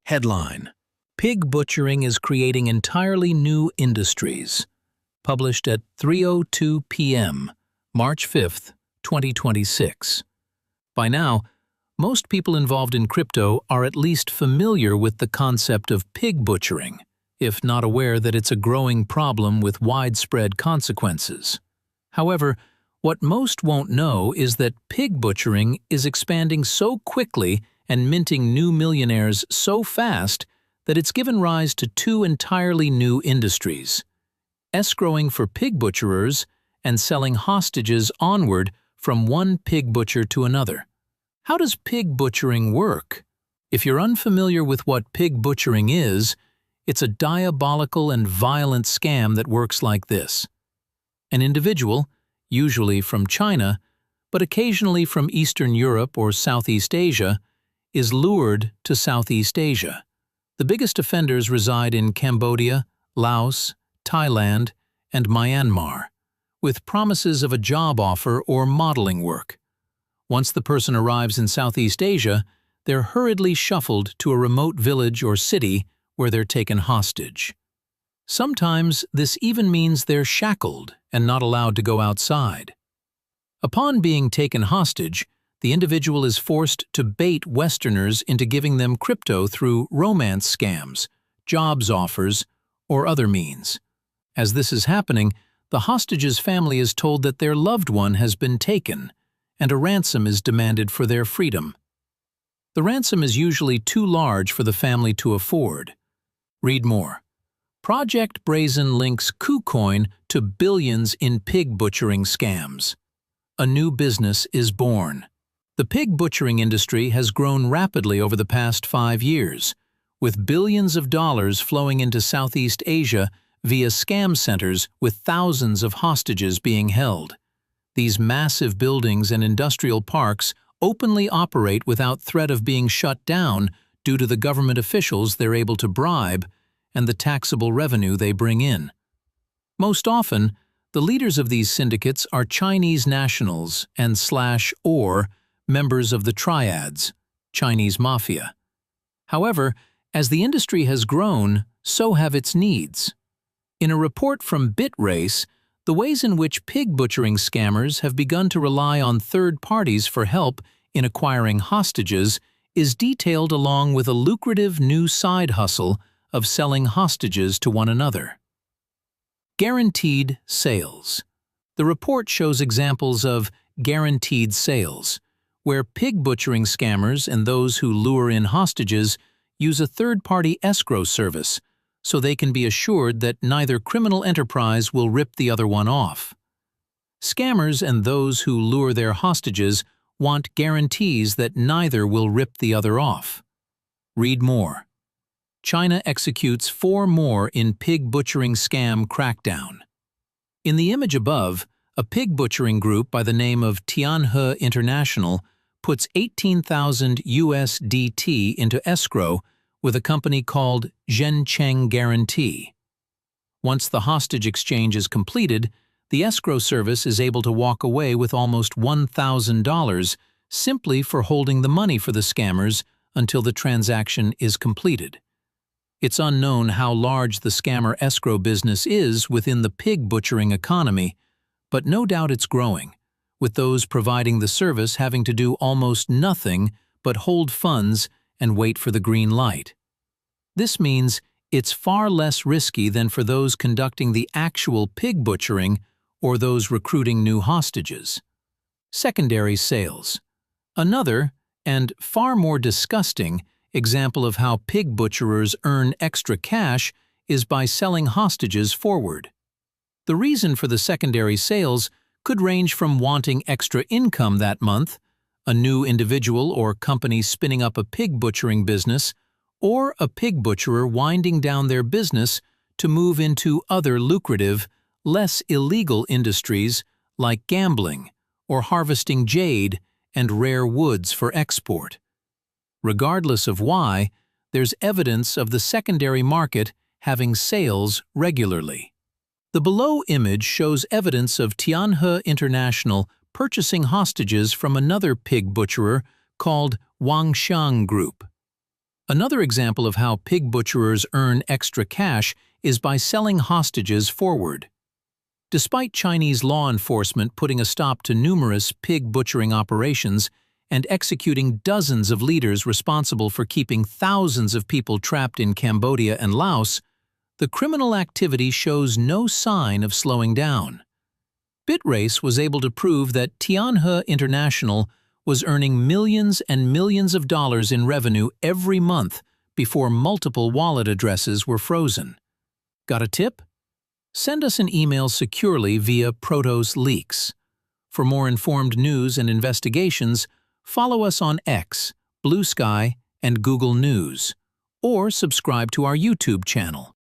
Headline: Pig butchering is creating entirely new industries. Published at 3:02 p.m., March 5, 2026. By now, most people involved in crypto are at least familiar with the concept of pig butchering, if not aware that it's a growing problem with widespread consequences. However, what most won't know is that pig butchering is expanding so quickly and minting new millionaires so fast that it's given rise to two entirely new industries: escrowing for pig butcherers and selling hostages onward from one pig butcher to another. How does pig butchering work? If you're unfamiliar with what pig butchering is, it's a diabolical and violent scam that works like this. An individual, usually from China, but occasionally from Eastern Europe or Southeast Asia, is lured to Southeast Asia. The biggest offenders reside in Cambodia, Laos, Thailand, and Myanmar, with promises of a job offer or modeling work. Once the person arrives in Southeast Asia, they're hurriedly shuffled to a remote village or city where they're taken hostage. Sometimes this even means they're shackled and not allowed to go outside. Upon being taken hostage, the individual is forced to bait Westerners into giving them crypto through romance scams, jobs offers, or other means. As this is happening, the hostage's family is told that their loved one has been taken, and a ransom is demanded for their freedom. The ransom is usually too large for the family to afford. Read more. Project Brazen links KuCoin to billions in pig butchering scams. A new business is born. The pig butchering industry has grown rapidly over the past 5 years, with billions of dollars flowing into Southeast Asia via scam centers with thousands of hostages being held. These massive buildings and industrial parks openly operate without threat of being shut down due to the government officials they're able to bribe and the taxable revenue they bring in. Most often, the leaders of these syndicates are Chinese nationals and/or members of the triads, Chinese mafia. However, as the industry has grown, so have its needs. In a report from BitRace, the ways in which pig butchering scammers have begun to rely on third parties for help in acquiring hostages is detailed along with a lucrative new side hustle of selling hostages to one another. Guaranteed sales. The report shows examples of guaranteed sales, where pig butchering scammers and those who lure in hostages use a third-party escrow service so they can be assured that neither criminal enterprise will rip the other one off. Scammers and those who lure their hostages want guarantees that neither will rip the other off. Read more. China executes 4 more in pig butchering scam crackdown. In the image above, a pig butchering group by the name of Tianhe International puts 18,000 USDT into escrow with a company called Zhencheng Guarantee. Once the hostage exchange is completed, the escrow service is able to walk away with almost $1,000 simply for holding the money for the scammers until the transaction is completed. It's unknown how large the scammer escrow business is within the pig butchering economy, but no doubt it's growing, with those providing the service having to do almost nothing but hold funds and wait for the green light. This means it's far less risky than for those conducting the actual pig butchering or those recruiting new hostages. Secondary sales. Another, and far more disgusting, example of how pig butcherers earn extra cash is by selling hostages forward. The reason for the secondary sales could range from wanting extra income that month, a new individual or company spinning up a pig butchering business, or a pig butcherer winding down their business to move into other lucrative, less illegal industries like gambling or harvesting jade and rare woods for export. Regardless of why, there's evidence of the secondary market having sales regularly. The below image shows evidence of Tianhe International purchasing hostages from another pig butcherer called Wangxiang Group. Another example of how pig butcherers earn extra cash is by selling hostages forward. Despite Chinese law enforcement putting a stop to numerous pig butchering operations and executing dozens of leaders responsible for keeping thousands of people trapped in Cambodia and Laos, the criminal activity shows no sign of slowing down. BitRace was able to prove that Tianhe International was earning millions and millions of dollars in revenue every month before multiple wallet addresses were frozen. Got a tip? Send us an email securely via Protos Leaks. For more informed news and investigations, follow us on X, Blue Sky, and Google News, or subscribe to our YouTube channel.